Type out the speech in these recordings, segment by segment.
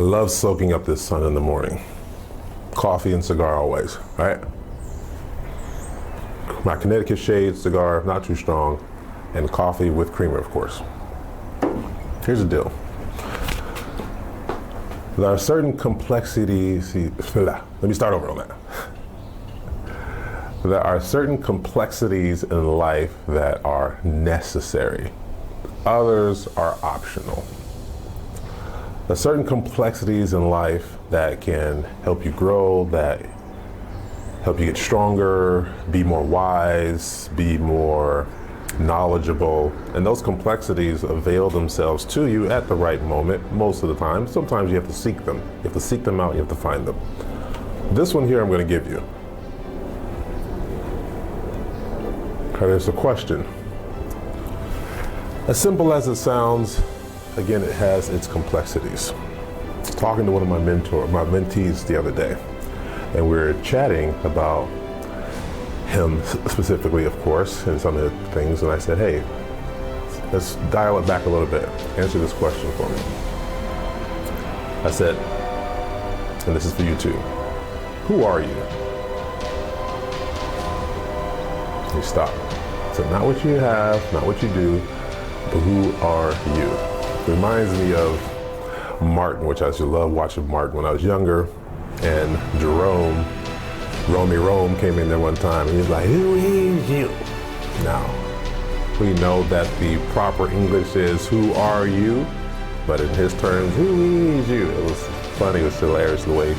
I love soaking up this sun in the morning. Coffee and cigar always, right? My Connecticut shade cigar, not too strong, and coffee with creamer, of course. Here's the deal. There are certain complexities, let me start over on that. There are certain complexities in life that are necessary. Others are optional. There are certain complexities in life that can help you grow, that help you get stronger, be more wise, be more knowledgeable, and those complexities avail themselves to you at the right moment most of the time. Sometimes you have to seek them. You have to seek them out, you have to find them. This one here I'm going to give you. There's a question. As simple as it sounds, again, it has its complexities. Talking to one of my mentees the other day, and we were chatting about him specifically, of course, and some of the things, and I said, hey, let's dial it back a little bit. Answer this question for me. I said, and this is for you too, who are you? He stopped. I said, not what you have, not what you do, but who are you? It reminds me of Martin, which I used to love watching Martin when I was younger, and Jerome, Romy Rome came in there one time and he was like, who is you? Now, we know that the proper English is, who are you? But in his terms, who is you? It was funny, it was hilarious the way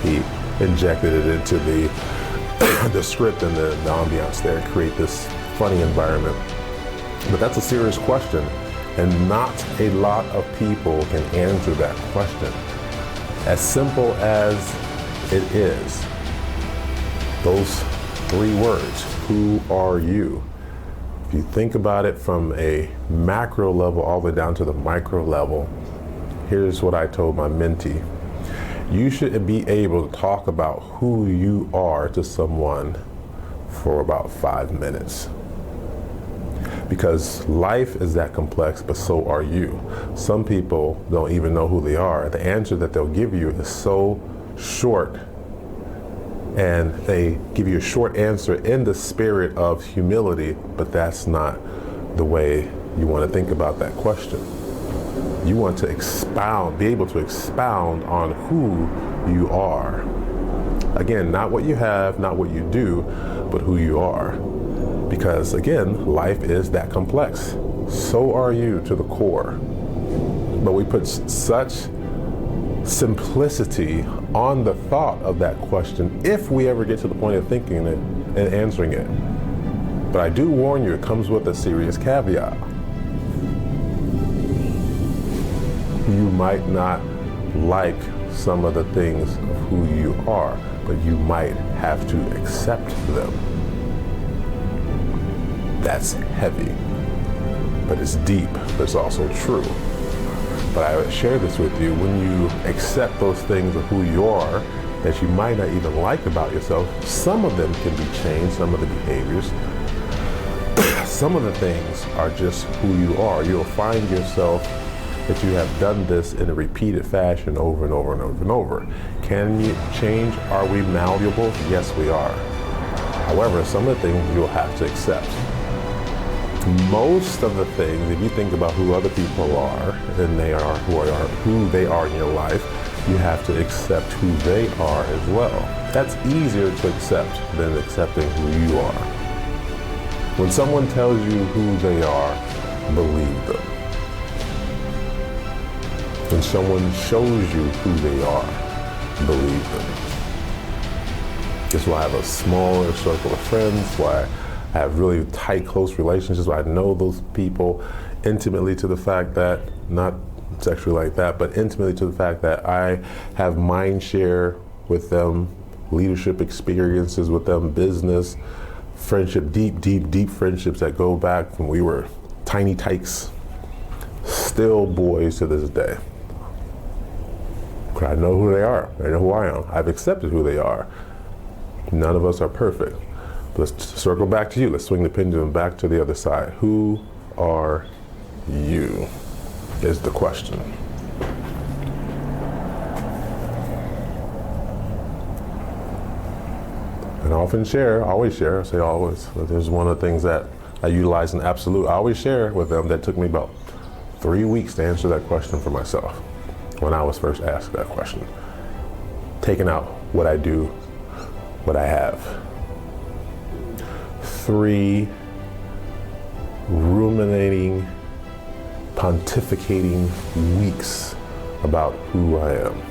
he injected it into the script and the ambiance there, create this funny environment. But that's a serious question, and not a lot of people can answer that question. As simple as it is, those three words, who are you? If you think about it from a macro level all the way down to the micro level, here's what I told my mentee. You should be able to talk about who you are to someone for about 5 minutes. Because life is that complex, but so are you. Some people don't even know who they are. The answer that they'll give you is so short, and they give you a short answer in the spirit of humility, but that's not the way you want to think about that question. You want to expound, be able to expound on who you are. Again, not what you have, not what you do, but who you are. Because again, life is that complex. So are you to the core. But we put such simplicity on the thought of that question if we ever get to the point of thinking it and answering it. But I do warn you, it comes with a serious caveat. You might not like some of the things of who you are, but you might have to accept them. That's heavy, but it's deep, but it's also true. But I would share this with you, when you accept those things of who you are that you might not even like about yourself, some of them can be changed, some of the behaviors. Some of the things are just who you are. You'll find yourself that you have done this in a repeated fashion over and over and over and over. Can you change? Are we malleable? Yes, we are. However, some of the things you'll have to accept. Most of the things, if you think about who other people are, and they are who they are in your life, you have to accept who they are as well. That's easier to accept than accepting who you are. When someone tells you who they are, believe them. When someone shows you who they are, believe them. This is why I have a smaller circle of friends, why I have really tight, close relationships. I know those people intimately to the fact that, not sexually like that, but intimately to the fact that I have mind share with them, leadership experiences with them, business, friendship, deep friendships that go back from we were tiny tykes, still boys to this day. I know who they are. I know who I am. I've accepted who they are. None of us are perfect. Let's circle back to you. Let's swing the pendulum back to the other side. Who are you? Is the question. And I often share, always share, I say always. There's one of the things that I utilize in absolute. I always share with them that took me about 3 weeks to answer that question for myself when I was first asked that question. Taking out what I do, what I have. 3 ruminating, pontificating weeks about who I am.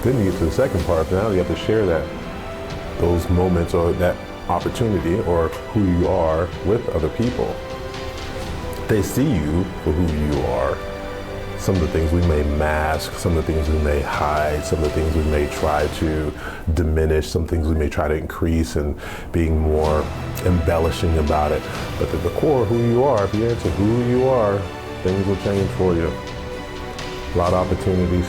Then you get to the second part. Now you have to share those moments or that opportunity or who you are with other people. They see you for who you are. Some of the things we may mask, some of the things we may hide, some of the things we may try to diminish, some things we may try to increase and being more embellishing about it. But at the core, who you are, if you answer who you are, things will change for you. A lot of opportunities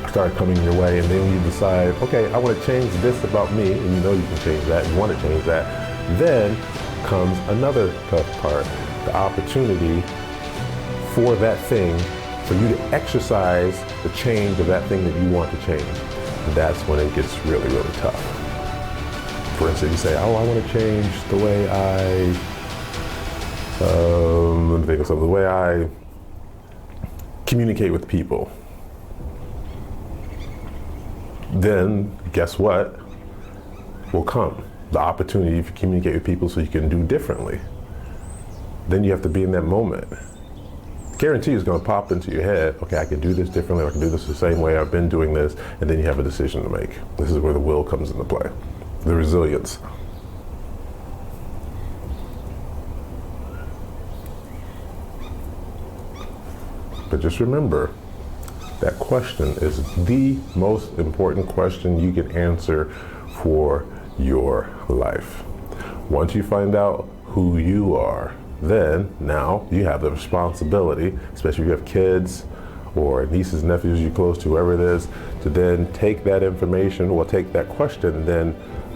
start coming your way, and then you decide, okay, I want to change this about me, and you know you can change that, you want to change that. Then comes another tough part, the opportunity for that thing, for you to exercise the change of that thing that you want to change. And that's when it gets really, really tough. For instance, you say, oh, I want to change the way let me think of something, the way I communicate with people. Then guess what will come? The opportunity to communicate with people so you can do differently. Then you have to be in that moment. Guarantee is going to pop into your head, okay, I can do this differently, or I can do this the same way I've been doing this, and then you have a decision to make. This is where the will comes into play, the resilience. But just remember, that question is the most important question you can answer for your life. Once you find out who you are, then now you have the responsibility, especially if you have kids or nieces, nephews you're close to, whoever it is, to then take that information or take that question and then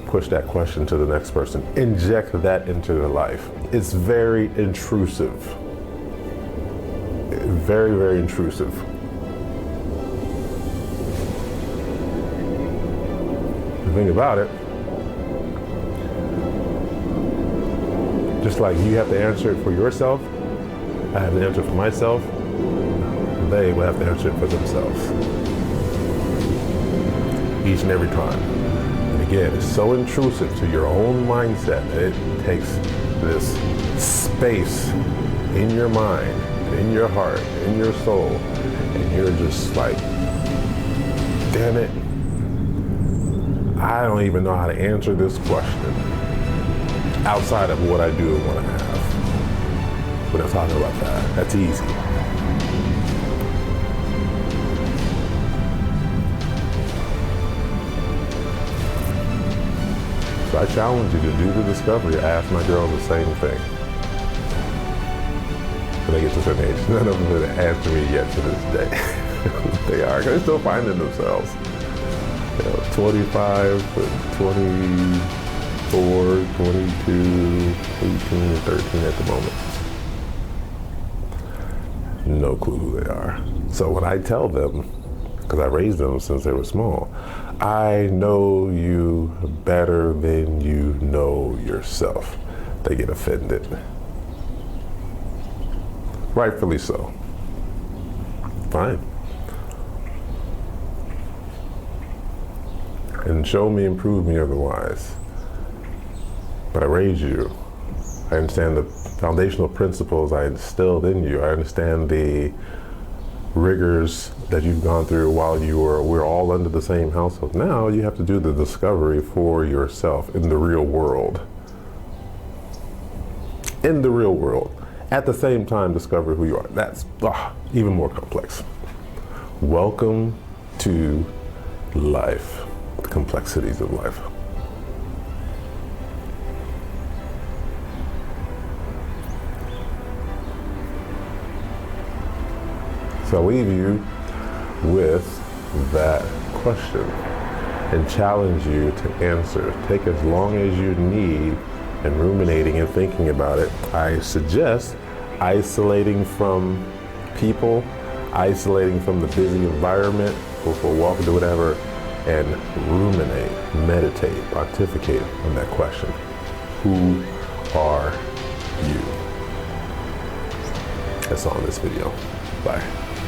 push that question to the next person. Inject that into their life. It's very intrusive. Very, very intrusive. The thing about it, just like you have to answer it for yourself, I have to answer it for myself, they will have to answer it for themselves. Each and every time. And again, it's so intrusive to your own mindset that it takes this space in your mind, in your heart, in your soul, and you're just like, damn it, I don't even know how to answer this question outside of what I do and what I have. We're not talking about that. That's easy. So I challenge you to do the discovery. I ask my girls the same thing. When they get to a certain age, none of them have answered me yet to this day. They are, because they're still finding themselves. 25, 24, 22, 18, and 13 at the moment. No clue who they are. So when I tell them, because I raised them since they were small, I know you better than you know yourself, they get offended. Rightfully so. Fine. And show me and prove me otherwise. But I raised you. I understand the foundational principles I instilled in you. I understand the rigors that you've gone through while we're all under the same household. Now you have to do the discovery for yourself in the real world. In the real world. At the same time, discover who you are. That's even more complex. Welcome to life. The complexities of life. So I'll leave you with that question and challenge you to answer. Take as long as you need and ruminating and thinking about it, I suggest isolating from people, isolating from the busy environment, go for a walk or do whatever, and ruminate, meditate, pontificate on that question. Who are you? That's all in this video. Bye.